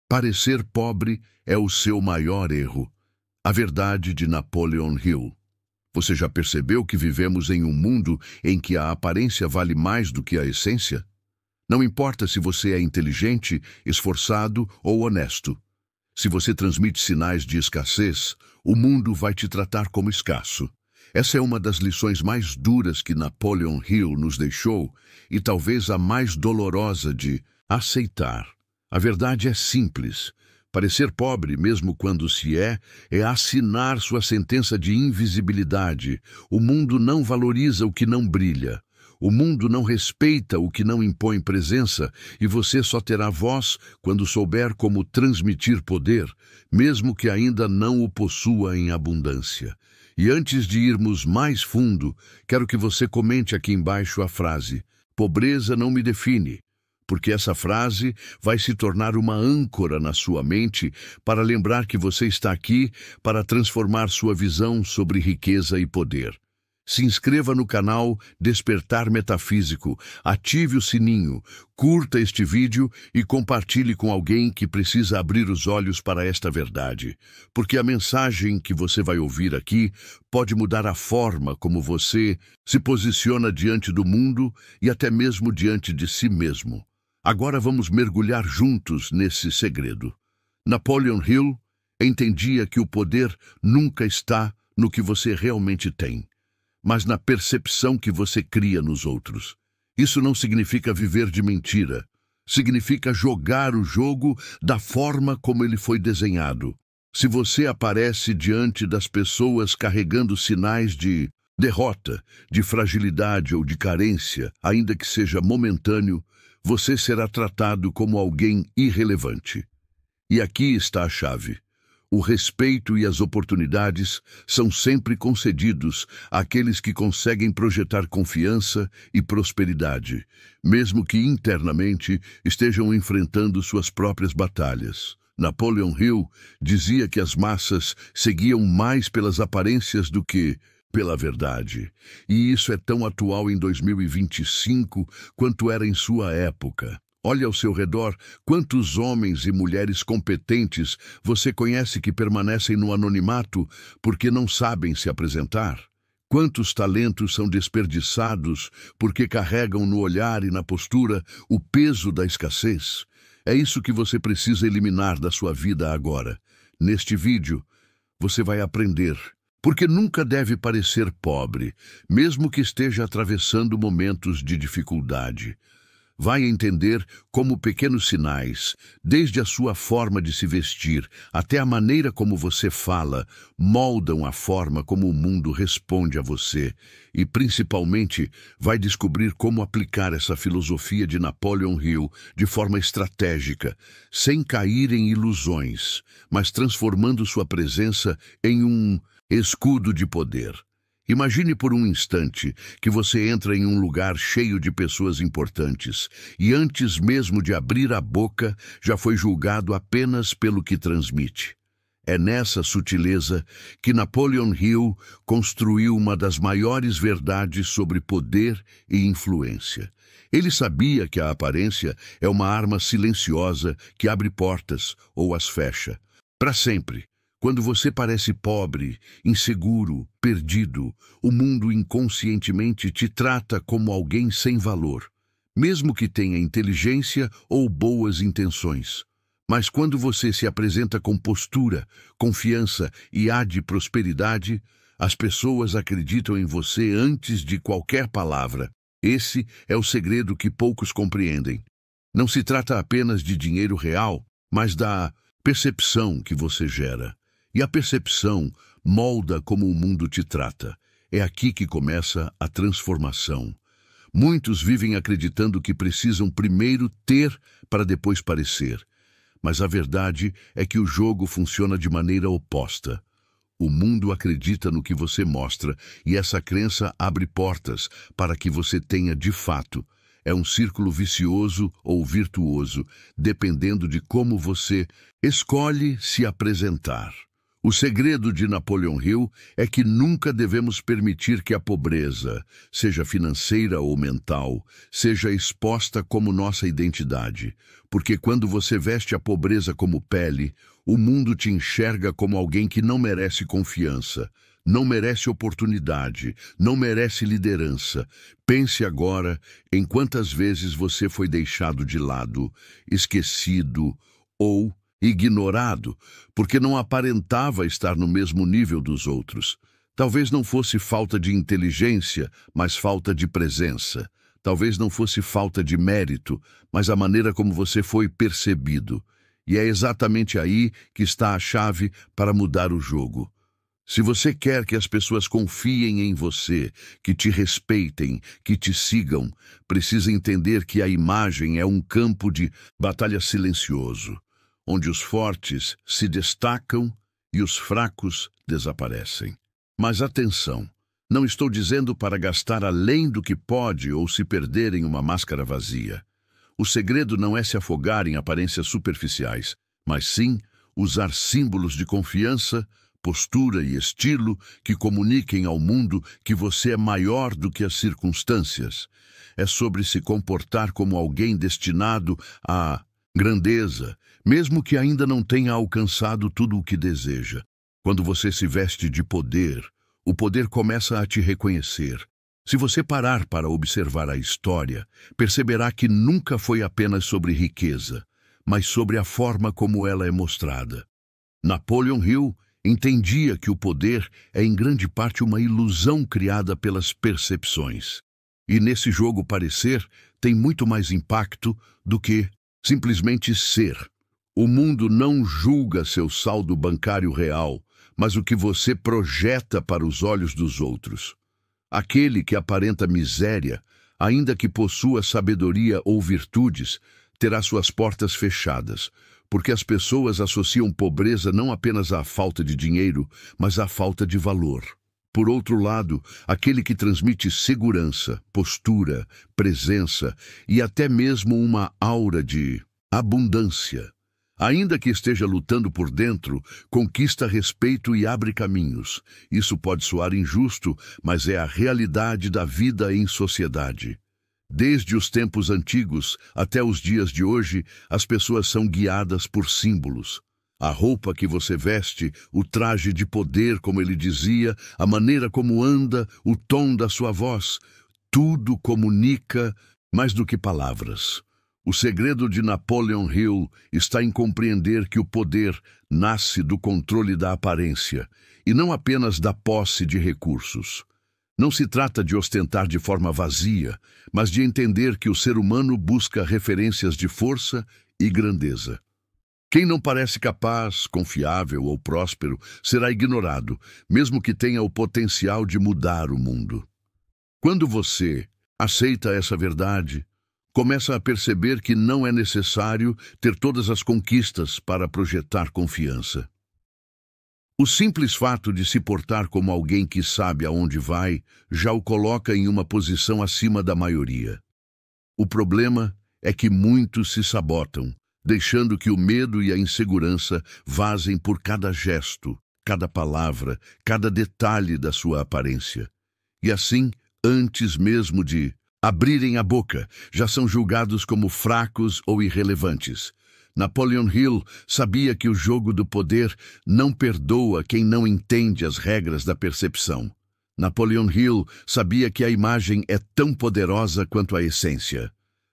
Parecer pobre é o seu maior erro. A verdade de Napoleon Hill. Você já percebeu que vivemos em um mundo em que a aparência vale mais do que a essência? Não importa se você é inteligente, esforçado ou honesto. Se você transmite sinais de escassez, o mundo vai te tratar como escasso. Essa é uma das lições mais duras que Napoleon Hill nos deixou e talvez a mais dolorosa de aceitar. A verdade é simples. Parecer pobre, mesmo quando se é assinar sua sentença de invisibilidade. O mundo não valoriza o que não brilha. O mundo não respeita o que não impõe presença, e você só terá voz quando souber como transmitir poder, mesmo que ainda não o possua em abundância. E antes de irmos mais fundo, quero que você comente aqui embaixo a frase: pobreza não me define. Porque essa frase vai se tornar uma âncora na sua mente para lembrar que você está aqui para transformar sua visão sobre riqueza e poder. Se inscreva no canal Despertar Metafísico, ative o sininho, curta este vídeo e compartilhe com alguém que precisa abrir os olhos para esta verdade. Porque a mensagem que você vai ouvir aqui pode mudar a forma como você se posiciona diante do mundo e até mesmo diante de si mesmo. Agora vamos mergulhar juntos nesse segredo. Napoleon Hill entendia que o poder nunca está no que você realmente tem, mas na percepção que você cria nos outros. Isso não significa viver de mentira. Significa jogar o jogo da forma como ele foi desenhado. Se você aparece diante das pessoas carregando sinais de derrota, de fragilidade ou de carência, ainda que seja momentâneo, você será tratado como alguém irrelevante. E aqui está a chave. O respeito e as oportunidades são sempre concedidos àqueles que conseguem projetar confiança e prosperidade, mesmo que internamente estejam enfrentando suas próprias batalhas. Napoleon Hill dizia que as massas seguiam mais pelas aparências do que pela verdade. E isso é tão atual em 2025 quanto era em sua época. Olhe ao seu redor, quantos homens e mulheres competentes você conhece que permanecem no anonimato porque não sabem se apresentar? Quantos talentos são desperdiçados porque carregam no olhar e na postura o peso da escassez? É isso que você precisa eliminar da sua vida agora. Neste vídeo, você vai aprender porque nunca deve parecer pobre, mesmo que esteja atravessando momentos de dificuldade. Vai entender como pequenos sinais, desde a sua forma de se vestir até a maneira como você fala, moldam a forma como o mundo responde a você. E, principalmente, vai descobrir como aplicar essa filosofia de Napoleon Hill de forma estratégica, sem cair em ilusões, mas transformando sua presença em um escudo de poder. Imagine por um instante que você entra em um lugar cheio de pessoas importantes e antes mesmo de abrir a boca já foi julgado apenas pelo que transmite. É nessa sutileza que Napoleon Hill construiu uma das maiores verdades sobre poder e influência. Ele sabia que a aparência é uma arma silenciosa que abre portas ou as fecha. Para sempre. Quando você parece pobre, inseguro, perdido, o mundo inconscientemente te trata como alguém sem valor, mesmo que tenha inteligência ou boas intenções. Mas quando você se apresenta com postura, confiança e ar de prosperidade, as pessoas acreditam em você antes de qualquer palavra. Esse é o segredo que poucos compreendem. Não se trata apenas de dinheiro real, mas da percepção que você gera. E a percepção molda como o mundo te trata. É aqui que começa a transformação. Muitos vivem acreditando que precisam primeiro ter para depois parecer. Mas a verdade é que o jogo funciona de maneira oposta. O mundo acredita no que você mostra e essa crença abre portas para que você tenha de fato. É um círculo vicioso ou virtuoso, dependendo de como você escolhe se apresentar. O segredo de Napoleon Hill é que nunca devemos permitir que a pobreza, seja financeira ou mental, seja exposta como nossa identidade. Porque quando você veste a pobreza como pele, o mundo te enxerga como alguém que não merece confiança, não merece oportunidade, não merece liderança. Pense agora em quantas vezes você foi deixado de lado, esquecido ou ignorado, porque não aparentava estar no mesmo nível dos outros. Talvez não fosse falta de inteligência, mas falta de presença. Talvez não fosse falta de mérito, mas a maneira como você foi percebido. E é exatamente aí que está a chave para mudar o jogo. Se você quer que as pessoas confiem em você, que te respeitem, que te sigam, precisa entender que a imagem é um campo de batalha silencioso, onde os fortes se destacam e os fracos desaparecem. Mas atenção, não estou dizendo para gastar além do que pode ou se perder em uma máscara vazia. O segredo não é se afogar em aparências superficiais, mas sim usar símbolos de confiança, postura e estilo que comuniquem ao mundo que você é maior do que as circunstâncias. É sobre se comportar como alguém destinado à grandeza, mesmo que ainda não tenha alcançado tudo o que deseja. Quando você se veste de poder, o poder começa a te reconhecer. Se você parar para observar a história, perceberá que nunca foi apenas sobre riqueza, mas sobre a forma como ela é mostrada. Napoleon Hill entendia que o poder é em grande parte uma ilusão criada pelas percepções. E nesse jogo parecer tem muito mais impacto do que simplesmente ser. O mundo não julga seu saldo bancário real, mas o que você projeta para os olhos dos outros. Aquele que aparenta miséria, ainda que possua sabedoria ou virtudes, terá suas portas fechadas, porque as pessoas associam pobreza não apenas à falta de dinheiro, mas à falta de valor. Por outro lado, aquele que transmite segurança, postura, presença e até mesmo uma aura de abundância, ainda que esteja lutando por dentro, conquista respeito e abre caminhos. Isso pode soar injusto, mas é a realidade da vida em sociedade. Desde os tempos antigos até os dias de hoje, as pessoas são guiadas por símbolos. A roupa que você veste, o traje de poder, como ele dizia, a maneira como anda, o tom da sua voz, tudo comunica mais do que palavras. O segredo de Napoleon Hill está em compreender que o poder nasce do controle da aparência e não apenas da posse de recursos. Não se trata de ostentar de forma vazia, mas de entender que o ser humano busca referências de força e grandeza. Quem não parece capaz, confiável ou próspero será ignorado, mesmo que tenha o potencial de mudar o mundo. Quando você aceita essa verdade, começa a perceber que não é necessário ter todas as conquistas para projetar confiança. O simples fato de se portar como alguém que sabe aonde vai já o coloca em uma posição acima da maioria. O problema é que muitos se sabotam, deixando que o medo e a insegurança vazem por cada gesto, cada palavra, cada detalhe da sua aparência. E assim, antes mesmo de abrirem a boca, já são julgados como fracos ou irrelevantes. Napoleon Hill sabia que o jogo do poder não perdoa quem não entende as regras da percepção. Napoleon Hill sabia que a imagem é tão poderosa quanto a essência.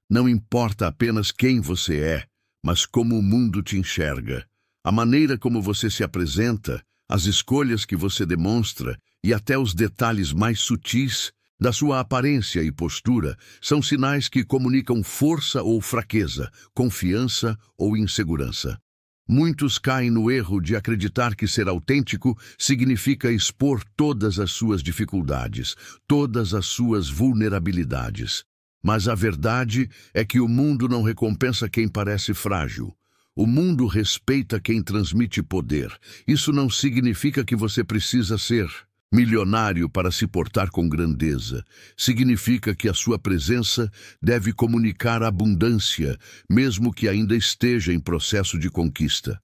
Não importa apenas quem você é, mas como o mundo te enxerga. A maneira como você se apresenta, as escolhas que você demonstra e até os detalhes mais sutis da sua aparência e postura são sinais que comunicam força ou fraqueza, confiança ou insegurança. Muitos caem no erro de acreditar que ser autêntico significa expor todas as suas dificuldades, todas as suas vulnerabilidades. Mas a verdade é que o mundo não recompensa quem parece frágil. O mundo respeita quem transmite poder. Isso não significa que você precisa ser milionário para se portar com grandeza. Significa que a sua presença deve comunicar abundância, mesmo que ainda esteja em processo de conquista.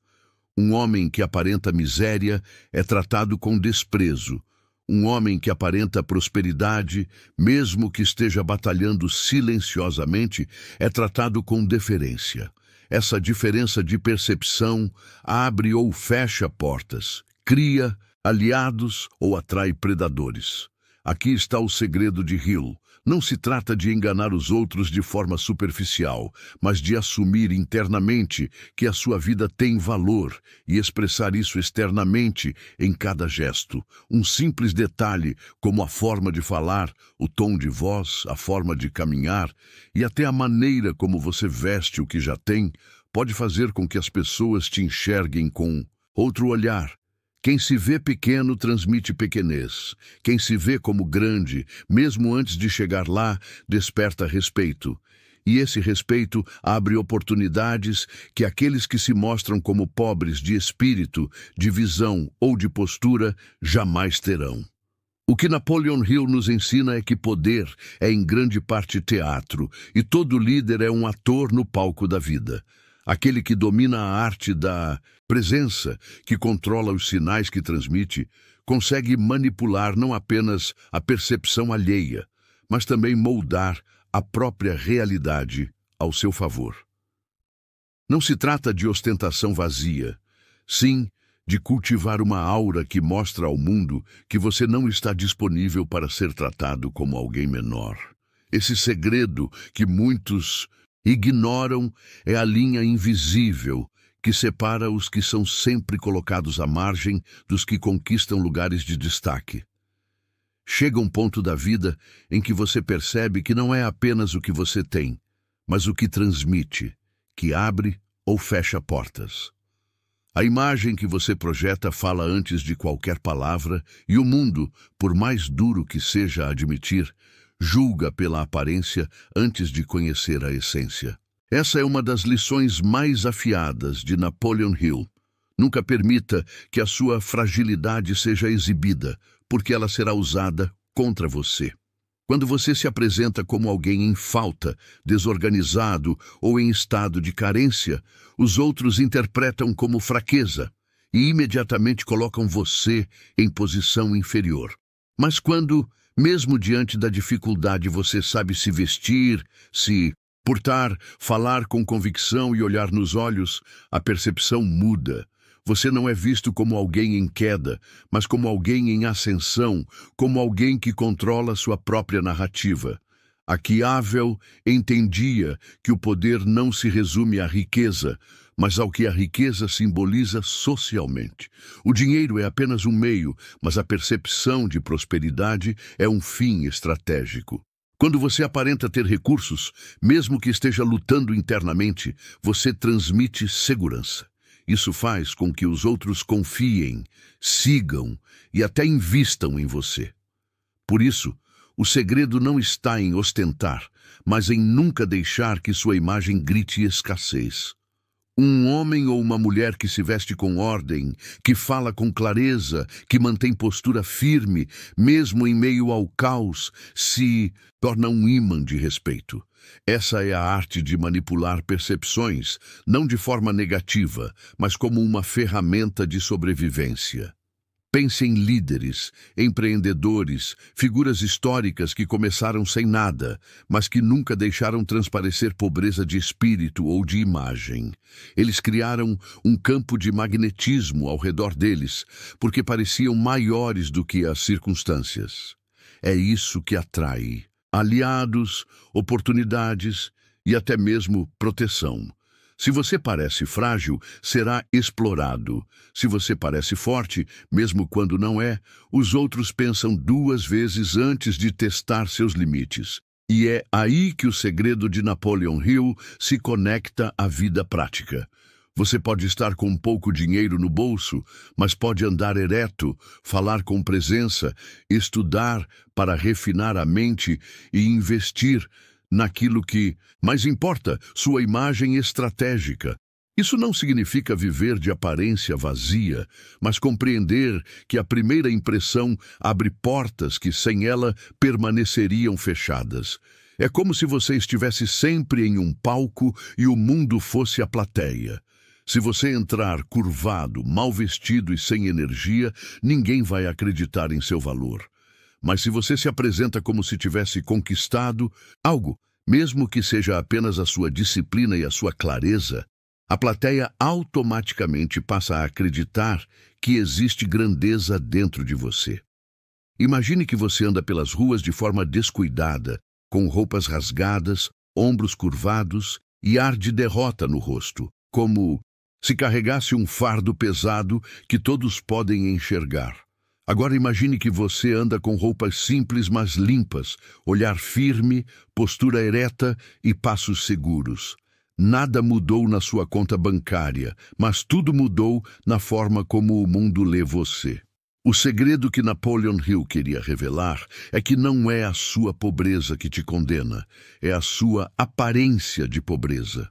Um homem que aparenta miséria é tratado com desprezo. Um homem que aparenta prosperidade, mesmo que esteja batalhando silenciosamente, é tratado com deferência. Essa diferença de percepção abre ou fecha portas, cria aliados ou atrai predadores. Aqui está o segredo de Hill. Não se trata de enganar os outros de forma superficial, mas de assumir internamente que a sua vida tem valor e expressar isso externamente em cada gesto. Um simples detalhe, como a forma de falar, o tom de voz, a forma de caminhar e até a maneira como você veste o que já tem, pode fazer com que as pessoas te enxerguem com outro olhar. Quem se vê pequeno transmite pequenez. Quem se vê como grande, mesmo antes de chegar lá, desperta respeito. E esse respeito abre oportunidades que aqueles que se mostram como pobres de espírito, de visão ou de postura jamais terão. O que Napoleon Hill nos ensina é que poder é em grande parte teatro, e todo líder é um ator no palco da vida. Aquele que domina a arte da presença, que controla os sinais que transmite, consegue manipular não apenas a percepção alheia, mas também moldar a própria realidade ao seu favor. Não se trata de ostentação vazia, sim de cultivar uma aura que mostra ao mundo que você não está disponível para ser tratado como alguém menor. Esse segredo que muitos ignoram é a linha invisível que separa os que são sempre colocados à margem dos que conquistam lugares de destaque. Chega um ponto da vida em que você percebe que não é apenas o que você tem, mas o que transmite, que abre ou fecha portas. A imagem que você projeta fala antes de qualquer palavra, e o mundo, por mais duro que seja a admitir, julga pela aparência antes de conhecer a essência. Essa é uma das lições mais afiadas de Napoleon Hill. Nunca permita que a sua fragilidade seja exibida, porque ela será usada contra você. Quando você se apresenta como alguém em falta, desorganizado ou em estado de carência, os outros interpretam como fraqueza e imediatamente colocam você em posição inferior. Mas quando, mesmo diante da dificuldade, você sabe se vestir, se portar, falar com convicção e olhar nos olhos, a percepção muda. Você não é visto como alguém em queda, mas como alguém em ascensão, como alguém que controla sua própria narrativa. Maquiavel entendia que o poder não se resume à riqueza, mas ao que a riqueza simboliza socialmente. O dinheiro é apenas um meio, mas a percepção de prosperidade é um fim estratégico. Quando você aparenta ter recursos, mesmo que esteja lutando internamente, você transmite segurança. Isso faz com que os outros confiem, sigam e até invistam em você. Por isso, o segredo não está em ostentar, mas em nunca deixar que sua imagem grite escassez. Um homem ou uma mulher que se veste com ordem, que fala com clareza, que mantém postura firme, mesmo em meio ao caos, se torna um ímã de respeito. Essa é a arte de manipular percepções, não de forma negativa, mas como uma ferramenta de sobrevivência. Pense em líderes, empreendedores, figuras históricas que começaram sem nada, mas que nunca deixaram transparecer pobreza de espírito ou de imagem. Eles criaram um campo de magnetismo ao redor deles, porque pareciam maiores do que as circunstâncias. É isso que atrai aliados, oportunidades e até mesmo proteção. Se você parece frágil, será explorado. Se você parece forte, mesmo quando não é, os outros pensam duas vezes antes de testar seus limites. E é aí que o segredo de Napoleon Hill se conecta à vida prática. Você pode estar com pouco dinheiro no bolso, mas pode andar ereto, falar com presença, estudar para refinar a mente e investir naquilo que mais importa, sua imagem estratégica. Isso não significa viver de aparência vazia, mas compreender que a primeira impressão abre portas que sem ela permaneceriam fechadas. É como se você estivesse sempre em um palco e o mundo fosse a plateia. Se você entrar curvado, mal vestido e sem energia, ninguém vai acreditar em seu valor. Mas se você se apresenta como se tivesse conquistado algo, mesmo que seja apenas a sua disciplina e a sua clareza, a plateia automaticamente passa a acreditar que existe grandeza dentro de você. Imagine que você anda pelas ruas de forma descuidada, com roupas rasgadas, ombros curvados e ar de derrota no rosto, como se carregasse um fardo pesado que todos podem enxergar. Agora imagine que você anda com roupas simples mas limpas, olhar firme, postura ereta e passos seguros. Nada mudou na sua conta bancária, mas tudo mudou na forma como o mundo lê você. O segredo que Napoleon Hill queria revelar é que não é a sua pobreza que te condena, é a sua aparência de pobreza.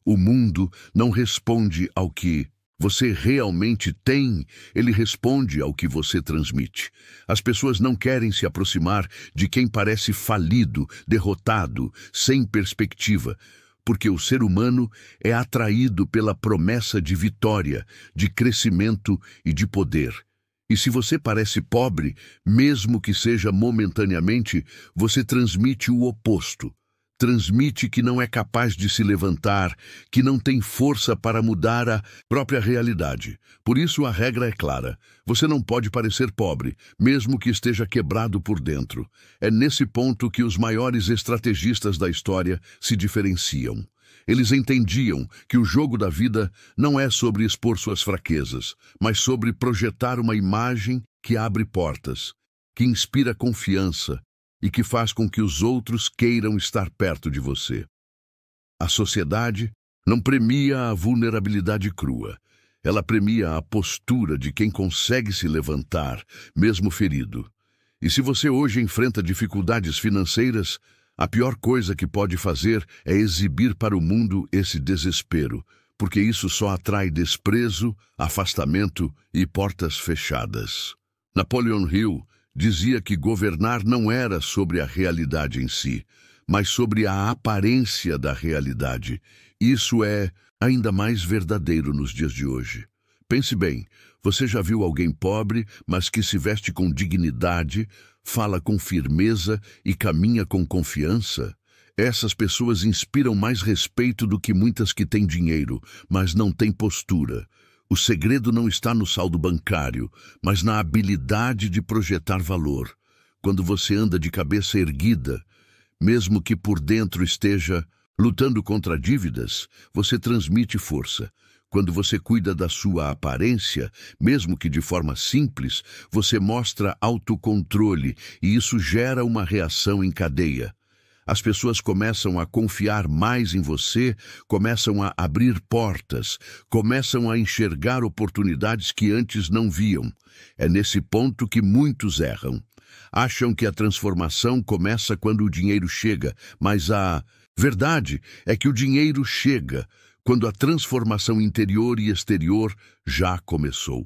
O mundo não responde ao que você realmente tem, ele responde ao que você transmite. As pessoas não querem se aproximar de quem parece falido, derrotado, sem perspectiva, porque o ser humano é atraído pela promessa de vitória, de crescimento e de poder. E se você parece pobre, mesmo que seja momentaneamente, você transmite o oposto. Transmite que não é capaz de se levantar, que não tem força para mudar a própria realidade. Por isso a regra é clara. Você não pode parecer pobre, mesmo que esteja quebrado por dentro. É nesse ponto que os maiores estrategistas da história se diferenciam. Eles entendiam que o jogo da vida não é sobre expor suas fraquezas, mas sobre projetar uma imagem que abre portas, que inspira confiança e que faz com que os outros queiram estar perto de você. A sociedade não premia a vulnerabilidade crua. Ela premia a postura de quem consegue se levantar, mesmo ferido. E se você hoje enfrenta dificuldades financeiras, a pior coisa que pode fazer é exibir para o mundo esse desespero, porque isso só atrai desprezo, afastamento e portas fechadas. Napoleon Hill dizia que governar não era sobre a realidade em si, mas sobre a aparência da realidade. Isso é ainda mais verdadeiro nos dias de hoje. Pense bem, você já viu alguém pobre, mas que se veste com dignidade, fala com firmeza e caminha com confiança? Essas pessoas inspiram mais respeito do que muitas que têm dinheiro, mas não têm postura. O segredo não está no saldo bancário, mas na habilidade de projetar valor. Quando você anda de cabeça erguida, mesmo que por dentro esteja lutando contra dívidas, você transmite força. Quando você cuida da sua aparência, mesmo que de forma simples, você mostra autocontrole e isso gera uma reação em cadeia. As pessoas começam a confiar mais em você, começam a abrir portas, começam a enxergar oportunidades que antes não viam. É nesse ponto que muitos erram. Acham que a transformação começa quando o dinheiro chega, mas a verdade é que o dinheiro chega quando a transformação interior e exterior já começou.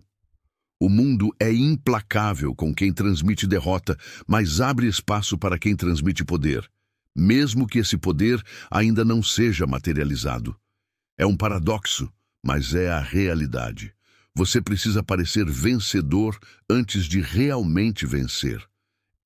O mundo é implacável com quem transmite derrota, mas abre espaço para quem transmite poder, mesmo que esse poder ainda não seja materializado. É um paradoxo, mas é a realidade. Você precisa parecer vencedor antes de realmente vencer.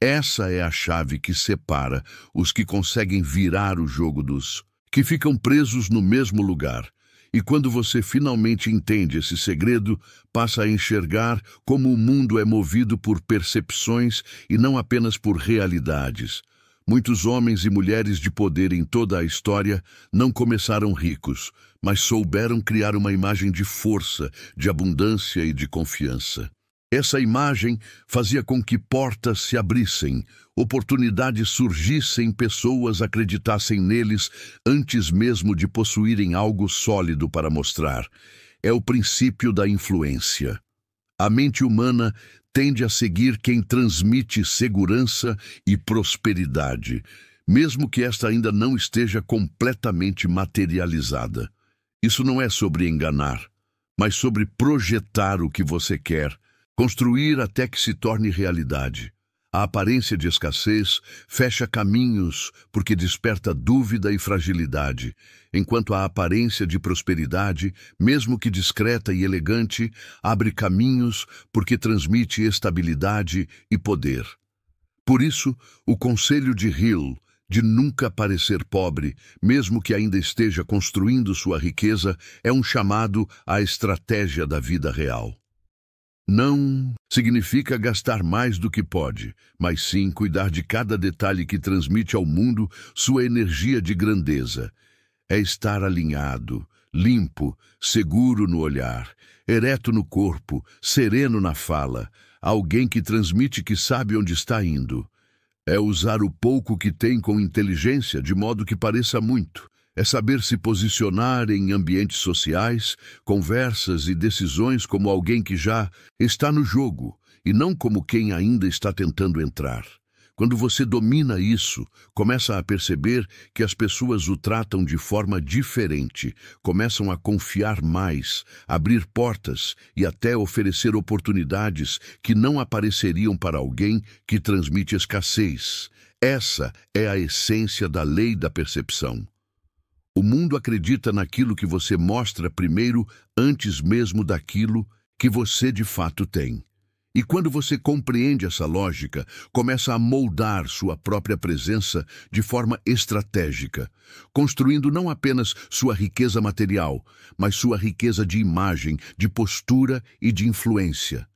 Essa é a chave que separa os que conseguem virar o jogo dos que ficam presos no mesmo lugar. E quando você finalmente entende esse segredo, passa a enxergar como o mundo é movido por percepções e não apenas por realidades. Muitos homens e mulheres de poder em toda a história não começaram ricos, mas souberam criar uma imagem de força, de abundância e de confiança. Essa imagem fazia com que portas se abrissem, oportunidades surgissem, pessoas acreditassem neles antes mesmo de possuírem algo sólido para mostrar. É o princípio da influência. A mente humana tende a seguir quem transmite segurança e prosperidade, mesmo que esta ainda não esteja completamente materializada. Isso não é sobre enganar, mas sobre projetar o que você quer, construir até que se torne realidade. A aparência de escassez fecha caminhos porque desperta dúvida e fragilidade, enquanto a aparência de prosperidade, mesmo que discreta e elegante, abre caminhos porque transmite estabilidade e poder. Por isso, o conselho de Hill de nunca parecer pobre, mesmo que ainda esteja construindo sua riqueza, é um chamado à estratégia da vida real. Não significa gastar mais do que pode, mas sim cuidar de cada detalhe que transmite ao mundo sua energia de grandeza. É estar alinhado, limpo, seguro no olhar, ereto no corpo, sereno na fala, alguém que transmite que sabe onde está indo. É usar o pouco que tem com inteligência de modo que pareça muito. É saber se posicionar em ambientes sociais, conversas e decisões como alguém que já está no jogo e não como quem ainda está tentando entrar. Quando você domina isso, começa a perceber que as pessoas o tratam de forma diferente, começam a confiar mais, abrir portas e até oferecer oportunidades que não apareceriam para alguém que transmite escassez. Essa é a essência da lei da percepção. O mundo acredita naquilo que você mostra primeiro, antes mesmo daquilo que você de fato tem. E quando você compreende essa lógica, começa a moldar sua própria presença de forma estratégica, construindo não apenas sua riqueza material, mas sua riqueza de imagem, de postura e de influência.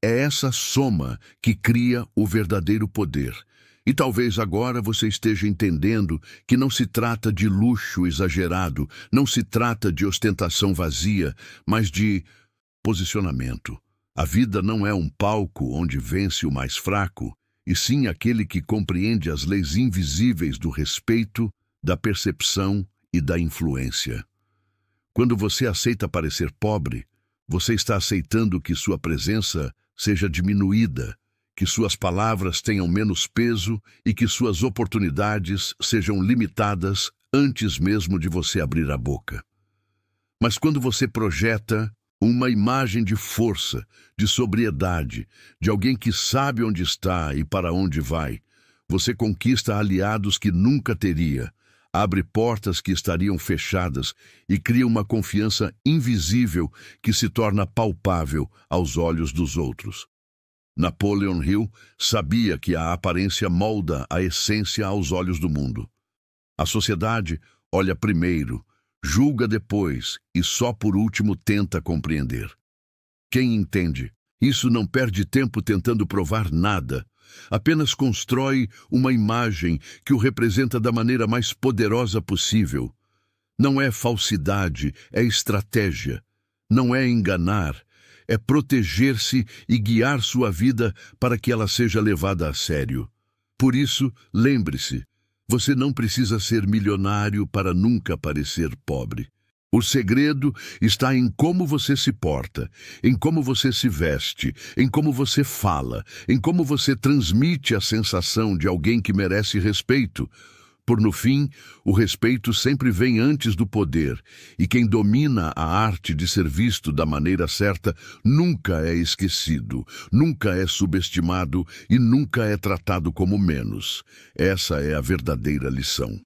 É essa soma que cria o verdadeiro poder. E talvez agora você esteja entendendo que não se trata de luxo exagerado, não se trata de ostentação vazia, mas de posicionamento. A vida não é um palco onde vence o mais fraco, e sim aquele que compreende as leis invisíveis do respeito, da percepção e da influência. Quando você aceita parecer pobre, você está aceitando que sua presença seja diminuída, que suas palavras tenham menos peso e que suas oportunidades sejam limitadas antes mesmo de você abrir a boca. Mas quando você projeta uma imagem de força, de sobriedade, de alguém que sabe onde está e para onde vai, você conquista aliados que nunca teria, abre portas que estariam fechadas e cria uma confiança invisível que se torna palpável aos olhos dos outros. Napoleon Hill sabia que a aparência molda a essência aos olhos do mundo. A sociedade olha primeiro, julga depois e só por último tenta compreender. Quem entende isso não perde tempo tentando provar nada, apenas constrói uma imagem que o representa da maneira mais poderosa possível. Não é falsidade, é estratégia. Não é enganar, é proteger-se e guiar sua vida para que ela seja levada a sério. Por isso, lembre-se, você não precisa ser milionário para nunca parecer pobre. O segredo está em como você se porta, em como você se veste, em como você fala, em como você transmite a sensação de alguém que merece respeito. Por no fim, o respeito sempre vem antes do poder, e quem domina a arte de ser visto da maneira certa nunca é esquecido, nunca é subestimado e nunca é tratado como menos. Essa é a verdadeira lição.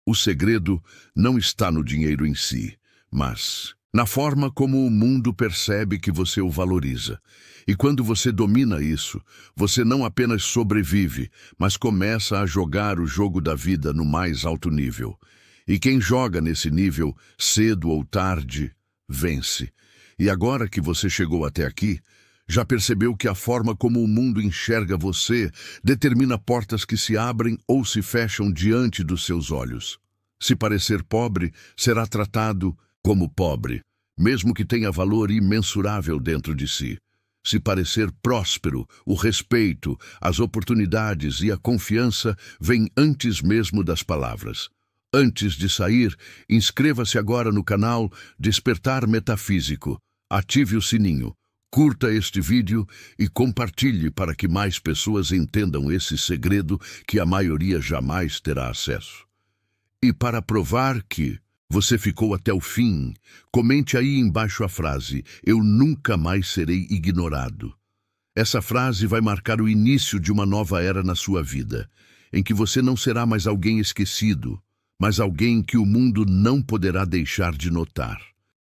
O segredo não está no dinheiro em si, mas na forma como o mundo percebe que você o valoriza. E quando você domina isso, você não apenas sobrevive, mas começa a jogar o jogo da vida no mais alto nível. E quem joga nesse nível, cedo ou tarde, vence. E agora que você chegou até aqui, já percebeu que a forma como o mundo enxerga você determina portas que se abrem ou se fecham diante dos seus olhos. Se parecer pobre, será tratado como pobre, mesmo que tenha valor imensurável dentro de si. Se parecer próspero, o respeito, as oportunidades e a confiança vêm antes mesmo das palavras. Antes de sair, inscreva-se agora no canal Despertar Metafísico, ative o sininho, curta este vídeo e compartilhe para que mais pessoas entendam esse segredo que a maioria jamais terá acesso. E para provar que você ficou até o fim, comente aí embaixo a frase: "Eu nunca mais serei ignorado". Essa frase vai marcar o início de uma nova era na sua vida, em que você não será mais alguém esquecido, mas alguém que o mundo não poderá deixar de notar.